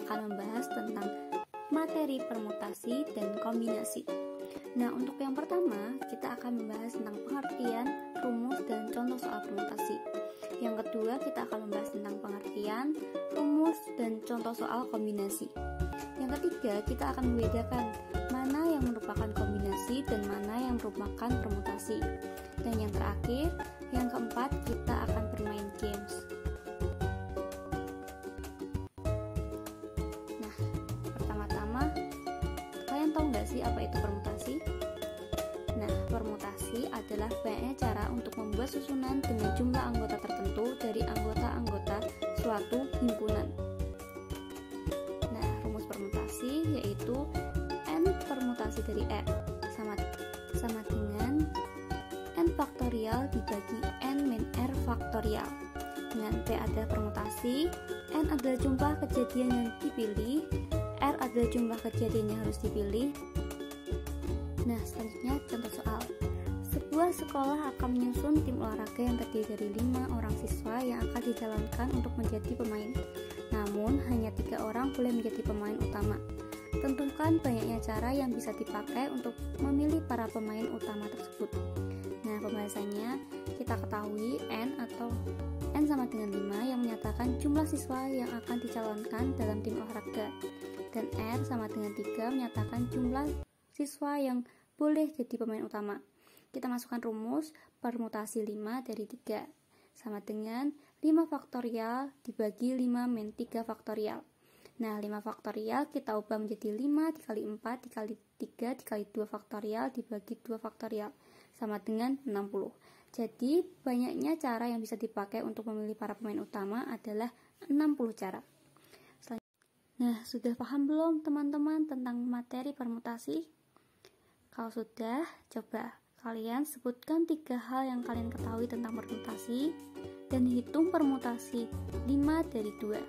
akan membahas tentang materi permutasi dan kombinasi. Nah, untuk yang pertama, kita akan membahas tentang pengertian, rumus, dan contoh soal permutasi. Yang kedua, kita akan membahas tentang pengertian, rumus, dan contoh soal kombinasi. Yang ketiga, kita akan membedakan mana yang merupakan kombinasi dan mana yang merupakan permutasi. Dan yang terakhir, yang keempat, kita akan bermain games. Nah, pertama-tama, kalian tahu nggak sih apa itu permutasi? Nah, permutasi adalah banyaknya cara untuk membuat susunan dengan jumlah anggota tertentu dari anggota-anggota suatu himpunan. Nah, rumus permutasi yaitu n permutasi dari r sama dengan n faktorial dibagi n min r faktorial. Dengan p adalah permutasi, n adalah jumlah kejadian yang dipilih, r adalah jumlah kejadian yang harus dipilih. Nah, selanjutnya contoh soal. Sebuah sekolah akan menyusun tim olahraga yang terdiri dari 5 orang siswa yang akan dicalonkan untuk menjadi pemain. Namun, hanya 3 orang boleh menjadi pemain utama. Tentukan banyaknya cara yang bisa dipakai untuk memilih para pemain utama tersebut. Nah, pembahasannya kita ketahui n atau n sama dengan 5 yang menyatakan jumlah siswa yang akan dicalonkan dalam tim olahraga. Dan r sama dengan 3 menyatakan jumlah siswa yang boleh jadi pemain utama. Kita masukkan rumus permutasi 5 dari 3 sama dengan 5 faktorial dibagi 5 min 3 faktorial. Nah, 5 faktorial kita ubah menjadi 5 dikali 4 dikali 3 dikali 2 faktorial dibagi 2 faktorial sama dengan 60. Jadi, banyaknya cara yang bisa dipakai untuk memilih para pemain utama adalah 60 cara. Nah, sudah paham belum teman-teman tentang materi permutasi? Kalau sudah, coba kalian sebutkan 3 hal yang kalian ketahui tentang permutasi dan hitung permutasi 5 dari 2.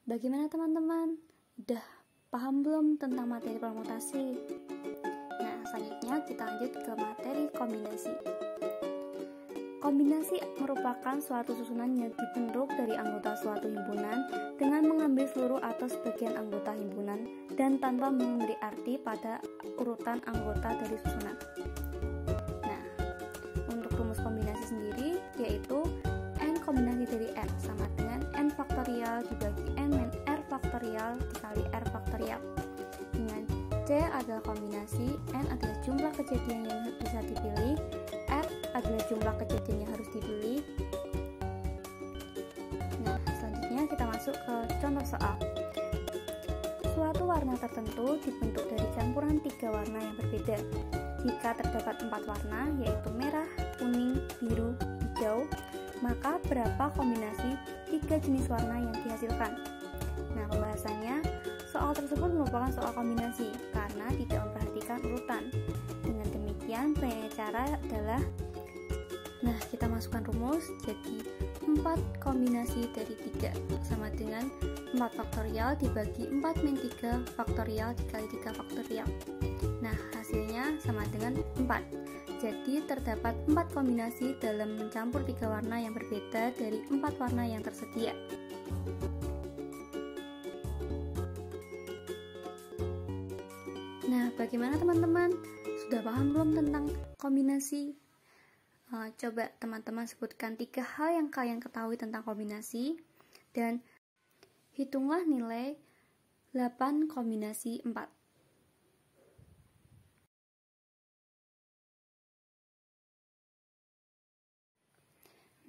Bagaimana teman-teman? Udah paham belum tentang materi permutasi? Nah, selanjutnya kita lanjut ke materi kombinasi. Kombinasi merupakan suatu susunan yang dibentuk dari anggota suatu himpunan dengan mengambil seluruh atau sebagian anggota himpunan dan tanpa memberi arti pada urutan anggota dari susunan. Nah, untuk rumus kombinasi sendiri yaitu n kombinasi dari r sama dengan n faktorial dibagi n min r faktorial dikali r faktorial. Dengan c adalah kombinasi, n adalah jumlah kejadian yang bisa dipilih, r adalah jumlah kejadian yang harus dipilih. Nah, selanjutnya kita masuk ke contoh soal. Suatu warna tertentu dibentuk dari campuran 3 warna yang berbeda. Jika terdapat 4 warna, yaitu merah, kuning, biru, hijau, maka berapa kombinasi 3 jenis warna yang dihasilkan? Nah, pembahasannya, soal tersebut merupakan soal kombinasi karena tidak memperhatikan urutan. Dengan demikian, banyaknya cara adalah, nah, kita masukkan rumus, jadi 4 kombinasi dari 3 sama dengan 4 faktorial dibagi 4 min 3 faktorial dikali 3 faktorial. Nah, hasilnya sama dengan 4. Jadi, terdapat 4 kombinasi dalam mencampur 3 warna yang berbeda dari 4 warna yang tersedia. Nah, bagaimana teman-teman? Sudah paham belum tentang kombinasi? Coba teman-teman sebutkan 3 hal yang kalian ketahui tentang kombinasi dan hitunglah nilai 8 kombinasi 4.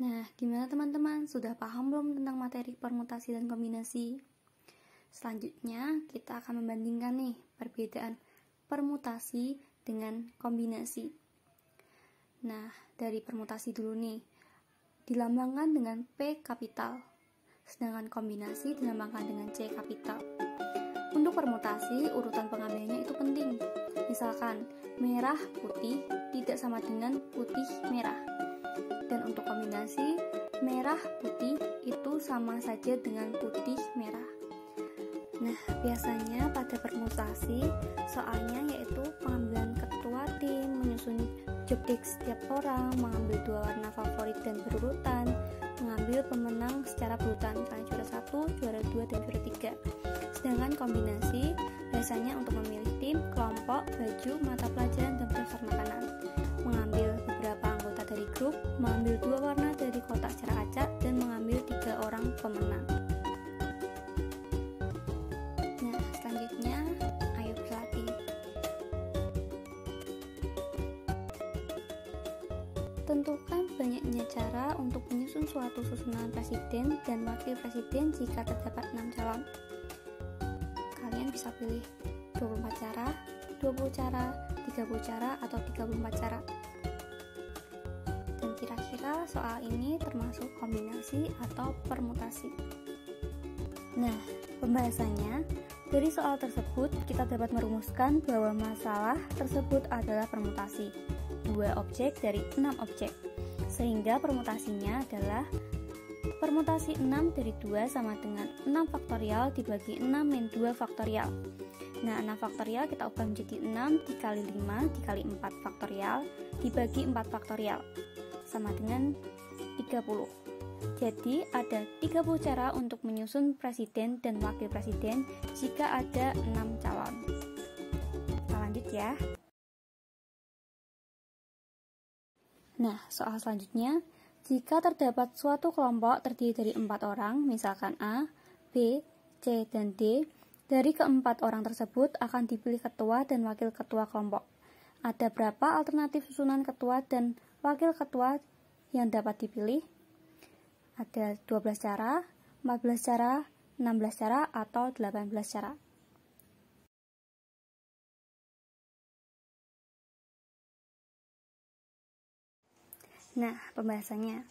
Nah, gimana teman-teman? Sudah paham belum tentang materi permutasi dan kombinasi? Selanjutnya, kita akan membandingkan nih perbedaan permutasi dengan kombinasi. Nah, dari permutasi dulu nih, dilambangkan dengan P kapital, sedangkan kombinasi dilambangkan dengan C kapital. Untuk permutasi, urutan pengambilannya itu penting. Misalkan, merah putih tidak sama dengan putih merah. Dan untuk kombinasi, merah putih itu sama saja dengan putih merah. Nah, biasanya pada permutasi, soalnya yaitu pengambilan ketua tim, menyusun job desk setiap orang, mengambil 2 warna favorit dan berurutan, mengambil mengambil pemenang secara berurutan, misalnya juara 1, juara 2, dan juara 3. Sedangkan kombinasi biasanya untuk memilih tim, kelompok, baju, mata pelajaran, dan daftar makanan. Mengambil beberapa anggota dari grup, mengambil 2 warna dari kotak secara acak, dan mengambil 3 orang pemenang. Nah, selanjutnya ayo berlatih. Tentukan banyaknya cara untuk menyusun suatu susunan presiden dan wakil presiden jika terdapat 6 calon. Kalian bisa pilih 24 cara, 20 cara, 30 cara, atau 34 cara. Dan kira-kira soal ini termasuk kombinasi atau permutasi. Nah, pembahasannya, dari soal tersebut kita dapat merumuskan bahwa masalah tersebut adalah permutasi 2 objek dari 6 objek, sehingga permutasinya adalah permutasi 6 dari 2 sama dengan 6 faktorial dibagi 6 min 2 faktorial. Nah, 6 faktorial kita ubah menjadi 6 dikali 5 dikali 4 faktorial dibagi 4 faktorial sama dengan 30. Jadi ada 30 cara untuk menyusun presiden dan wakil presiden jika ada 6 calon. Kita lanjut ya. Nah, soal selanjutnya, jika terdapat suatu kelompok terdiri dari 4 orang, misalkan A, B, C, dan D, dari keempat orang tersebut akan dipilih ketua dan wakil ketua kelompok. Ada berapa alternatif susunan ketua dan wakil ketua yang dapat dipilih? Ada 12 cara, 14 cara, 16 cara, atau 18 cara. Nah, pembahasannya.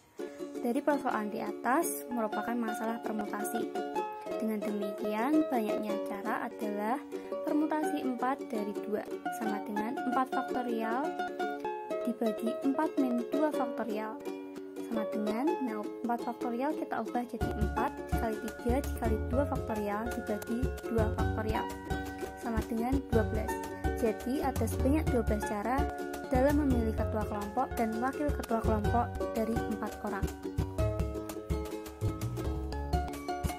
Dari persoalan di atas merupakan masalah permutasi. Dengan demikian, banyaknya cara adalah permutasi 4 dari 2 sama dengan 4 faktorial dibagi 4 min 2 faktorial sama dengan 4 faktorial kita ubah jadi 4 dikali 3 dikali 2 faktorial dibagi 2 faktorial sama dengan 12. Jadi ada sebanyak 12 cara dalam memilih ketua kelompok dan wakil ketua kelompok dari 4 orang.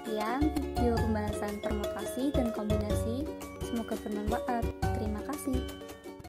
Sekian video pembahasan permutasi dan kombinasi. Semoga bermanfaat. Terima kasih.